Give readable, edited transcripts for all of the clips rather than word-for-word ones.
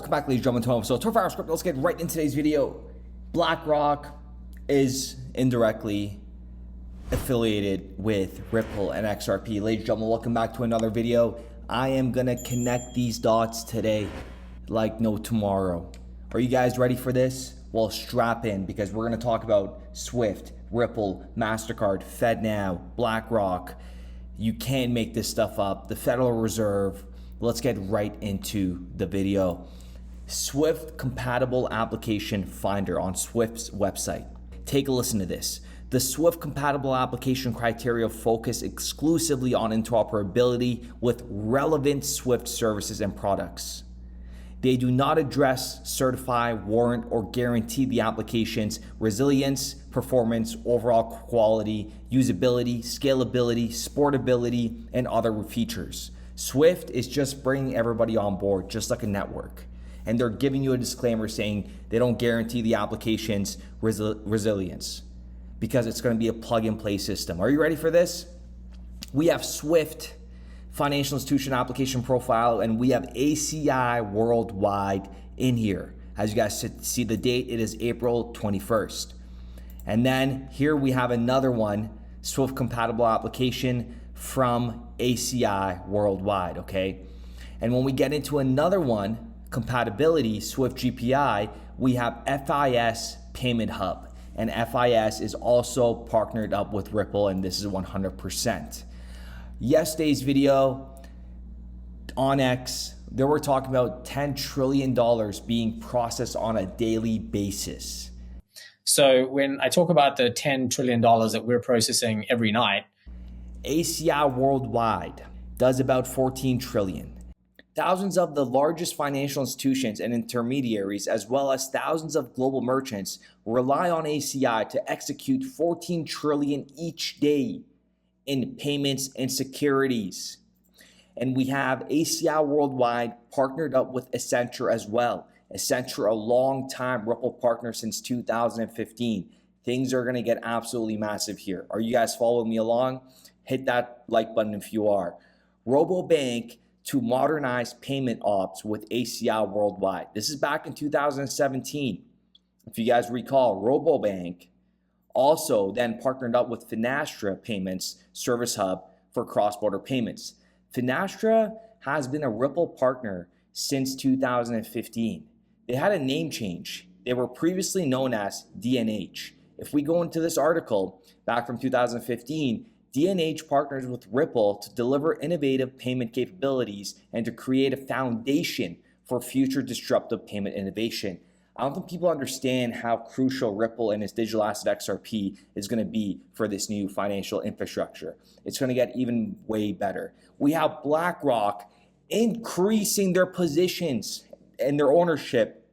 Welcome back, ladies and gentlemen, to another episode of 24 Hours Crypto. Let's get right into today's video. BlackRock is indirectly affiliated with Ripple and XRP. Ladies and gentlemen, welcome back to another video. I am gonna connect these dots today like no tomorrow. Are you guys ready for this? Well, strap in, because we're gonna talk about Swift, Ripple, Mastercard, FEDNOW, BlackRock. You can't make this stuff up. The Federal Reserve. Let's get right into the video. Swift compatible application finder on Swift's website. Take a listen to this. The Swift compatible application criteria focus exclusively on interoperability with relevant Swift services and products. They do not address, certify, warrant, or guarantee the application's resilience, performance, overall quality, usability, scalability, supportability, and other features. Swift is just bringing everybody on board, just like a network. And they're giving you a disclaimer saying they don't guarantee the application's resilience because it's going to be a plug-and-play system. Are you ready for this? We have Swift financial institution application profile, and we have ACI worldwide in here. As you guys see the date, it is April 21st. And then here we have another one, Swift compatible application from ACI worldwide, okay? And when we get into another one, compatibility, Swift GPI, we have FIS Payment Hub. And FIS is also partnered up with Ripple, and this is 100%. Yesterday's video on X, they were talking about $10 trillion being processed on a daily basis. So when I talk about the $10 trillion that we're processing every night, ACI worldwide does about 14 trillion. Thousands of the largest financial institutions and intermediaries, as well as thousands of global merchants, rely on ACI to execute 14 trillion each day in payments and securities. And we have ACI worldwide partnered up with Accenture as well. Accenture, a long-time Ripple partner since 2015. Things are gonna get absolutely massive here. Are you guys following me along? Hit that like button if you are. RoboBank to modernize payment ops with ACI worldwide. This is back in 2017. If you guys recall, RoboBank also then partnered up with Finastra Payments Service Hub for cross-border payments. Finastra has been a Ripple partner since 2015. They had a name change. They were previously known as DNH. If we go into this article back from 2015, DNH partners with Ripple to deliver innovative payment capabilities and to create a foundation for future disruptive payment innovation. I don't think people understand how crucial Ripple and its digital asset XRP is going to be for this new financial infrastructure. It's going to get even way better. We have BlackRock increasing their positions and their ownership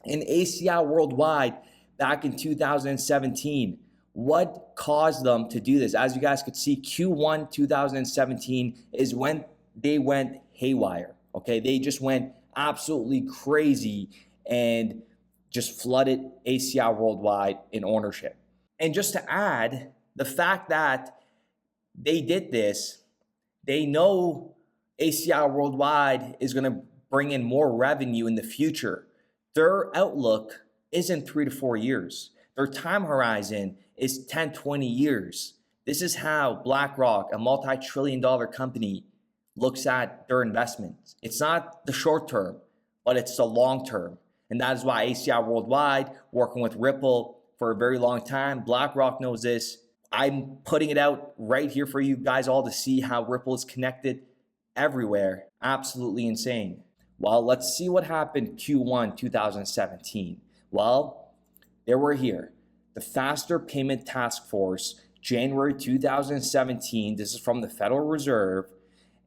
in ACI worldwide back in 2017. What caused them to do this? As you guys could see, Q1 2017 is when they went haywire, okay? They just went absolutely crazy and just flooded ACI worldwide in ownership. And just to add, the fact that they did this, they know ACI worldwide is gonna bring in more revenue in the future. Their outlook isn't 3 to 4 years. Their time horizon is 10, 20 years. This is how BlackRock, a multi-trillion-dollar company, looks at their investments. It's not the short term, but it's the long term. And that is why ACI worldwide, working with Ripple for a very long time, BlackRock knows this. I'm putting it out right here for you guys all to see how Ripple is connected everywhere. Absolutely insane. Well, let's see what happened Q1 2017. Well, they were here. The Faster Payment Task Force, January 2017. This is from the Federal Reserve.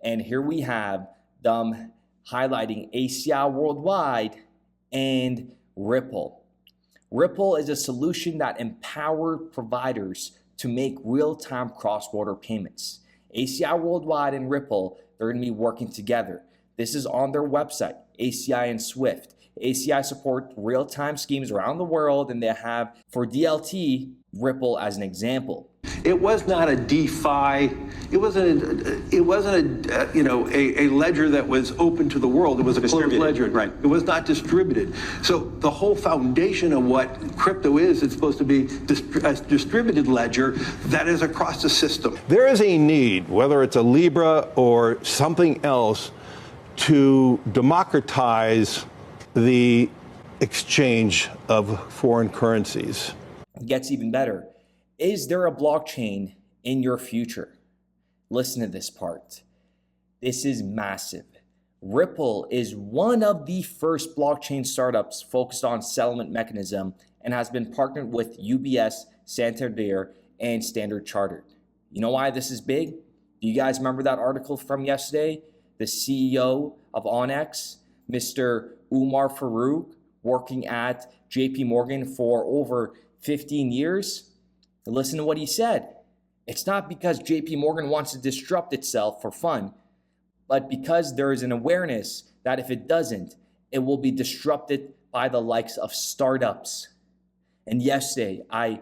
And here we have them highlighting ACI worldwide and Ripple. Ripple is a solution that empowers providers to make real-time cross-border payments. ACI worldwide and Ripple, they're going to be working together. This is on their website, ACI and Swift. ACI support real-time schemes around the world, and they have, for DLT, Ripple as an example. It was not a DeFi. It wasn't a ledger that was open to the world. It was a closed ledger. Right. It was not distributed. So the whole foundation of what crypto is, it's supposed to be a distributed ledger that is across the system. There is a need, whether it's a Libra or something else, to democratize the exchange of foreign currencies. It gets even better. Is there a blockchain in your future? Listen to this part. This is massive. Ripple is one of the first blockchain startups focused on settlement mechanism and has been partnered with UBS, Santander, and Standard Chartered. You know why this is big? Do you guys remember that article from yesterday? The CEO of Onyx, Mr. Umar Farouk, working at JP Morgan for over 15 years. Listen to what he said. It's not because JP Morgan wants to disrupt itself for fun, but because there is an awareness that if it doesn't, it will be disrupted by the likes of startups. And yesterday, I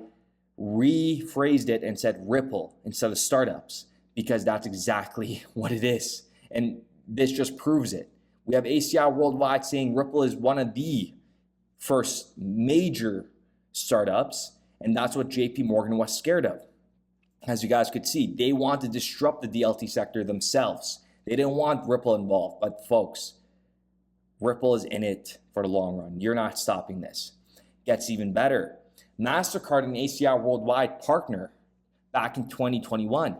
rephrased it and said Ripple instead of startups, because that's exactly what it is. And this just proves it. We have ACI Worldwide saying Ripple is one of the first major startups, and that's what JP Morgan was scared of. As you guys could see, they want to disrupt the DLT sector themselves. They didn't want Ripple involved, but folks, Ripple is in it for the long run. You're not stopping this. Gets even better. Mastercard and ACI Worldwide partner back in 2021.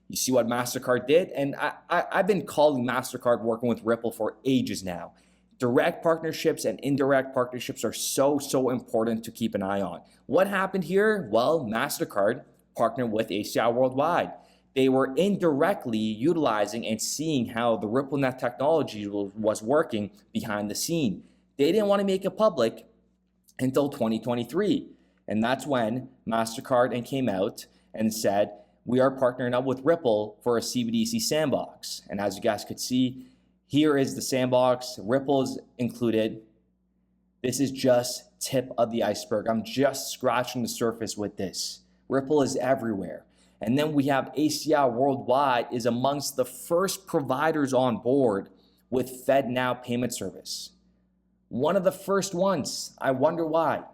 You see what Mastercard did? And I've been calling Mastercard working with Ripple for ages now. Direct partnerships and indirect partnerships are so important to keep an eye on. What happened here? Well, Mastercard partnered with ACI Worldwide. They were indirectly utilizing and seeing how the RippleNet technology was working behind the scene. They didn't want to make it public until 2023. And that's when Mastercard came out and said, we are partnering up with Ripple for a CBDC sandbox. And as you guys could see, here is the sandbox. Ripple is included. This is just tip of the iceberg. I'm just scratching the surface with this. Ripple is everywhere. And then we have ACI Worldwide is amongst the first providers on board with FEDNOW payment service. One of the first ones. I wonder why.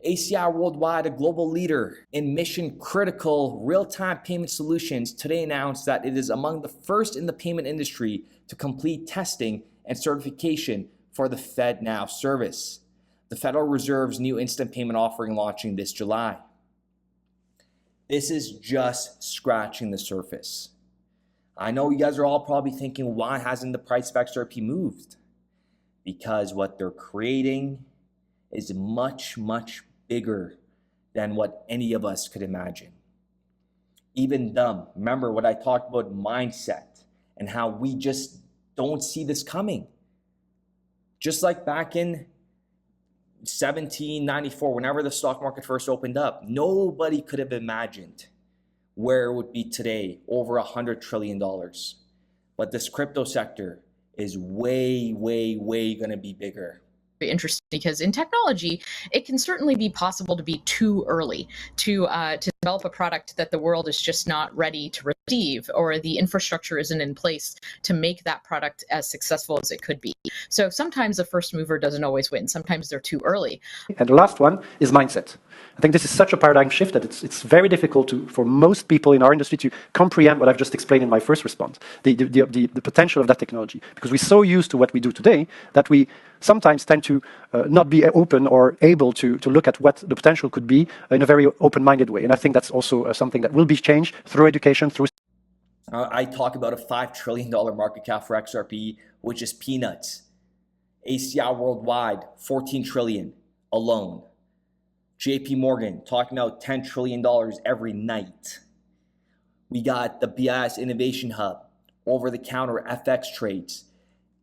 ACI Worldwide, a global leader in mission-critical real-time payment solutions, today announced that it is among the first in the payment industry to complete testing and certification for the FEDNOW service. The Federal Reserve's new instant payment offering launching this July. This is just scratching the surface. I know you guys are all probably thinking, why hasn't the price of XRP moved? Because what they're creating is much bigger than what any of us could imagine. Even them. Remember what I talked about mindset and how we just don't see this coming. Just like back in 1794, whenever the stock market first opened up, nobody could have imagined where it would be today, over $100 trillion. But this crypto sector is way going to be bigger. Interesting, because in technology, it can certainly be possible to be too early to develop a product that the world is just not ready to receive, or the infrastructure isn't in place to make that product as successful as it could be. So sometimes a first mover doesn't always win. Sometimes they're too early. And the last one is mindset. I think this is such a paradigm shift that it's very difficult for most people in our industry to comprehend what I've just explained in my first response, the potential of that technology. Because we're so used to what we do today that we sometimes tend to not be open or able to look at what the potential could be in a very open-minded way. And I think that's also something that will be changed through education, through... I talk about a $5 trillion market cap for XRP, which is peanuts. ACI Worldwide, $14 trillion alone. JP Morgan talking about $10 trillion every night. We got the BIS Innovation Hub, over-the-counter FX trades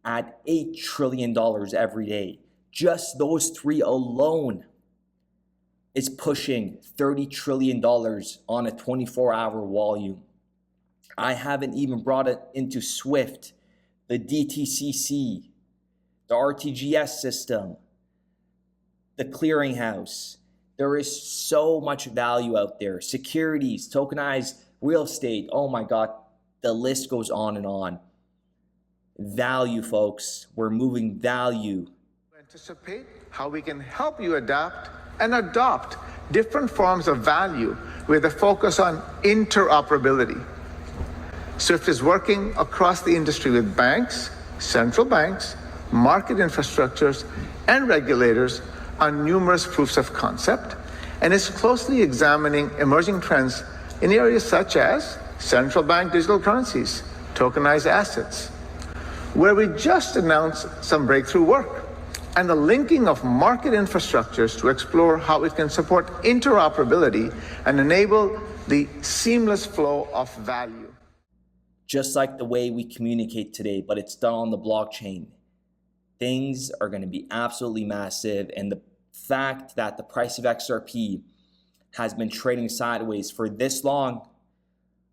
at $8 trillion every day. Just those three alone is pushing $30 trillion on a 24-hour volume. I haven't even brought it into SWIFT, the DTCC, the RTGS system, the clearinghouse, There is so much value out there. Securities, tokenized real estate. Oh my God, the list goes on and on. Value, folks. We're moving value. Anticipate how we can help you adapt and adopt different forms of value with a focus on interoperability. SWIFT is working across the industry with banks, central banks, market infrastructures, and regulators on numerous proofs of concept, and is closely examining emerging trends in areas such as central bank digital currencies, tokenized assets, where we just announced some breakthrough work, and the linking of market infrastructures to explore how it can support interoperability and enable the seamless flow of value. Just like the way we communicate today, but it's done on the blockchain. Things are going to be absolutely massive, and the fact that the price of XRP has been trading sideways for this long,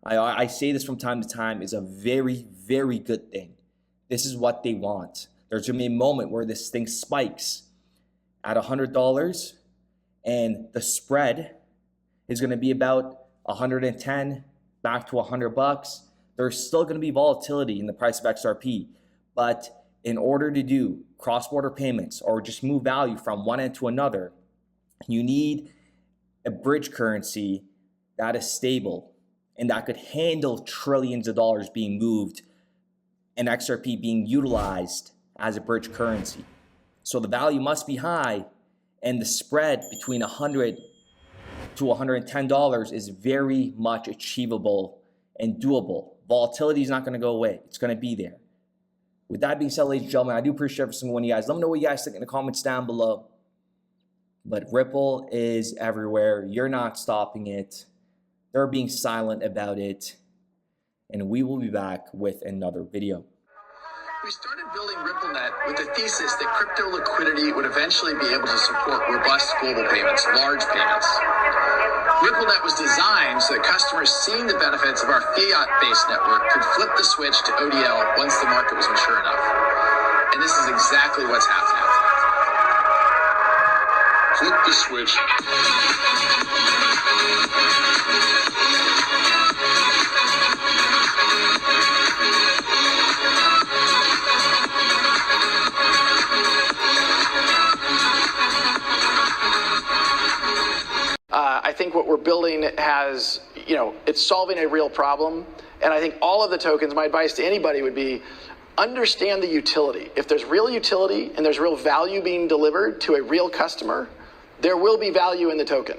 I say this from time to time, is a very, very good thing. This is what they want. There's going to be a moment where this thing spikes at $100, and the spread is going to be about 110 back to $100. There's still going to be volatility in the price of XRP, but in order to do cross-border payments or just move value from one end to another, you need a bridge currency that is stable and that could handle trillions of dollars being moved and XRP being utilized as a bridge currency. So the value must be high, and the spread between $100 to $110 is very much achievable and doable. Volatility is not going to go away. It's going to be there. With that being said, ladies and gentlemen, I do appreciate every single one of you guys. Let me know what you guys think in the comments down below. But Ripple is everywhere. You're not stopping it. They're being silent about it. And we will be back with another video. We started building RippleNet with the thesis that crypto liquidity would eventually be able to support robust global payments, large payments. RippleNet was designed so that customers seeing the benefits of our fiat-based network could flip the switch to ODL once the market was mature enough. And this is exactly what's happening. Flip the switch. I think what we're building has, it's solving a real problem. And I think all of the tokens, my advice to anybody would be, understand the utility. If there's real utility and there's real value being delivered to a real customer, there will be value in the token.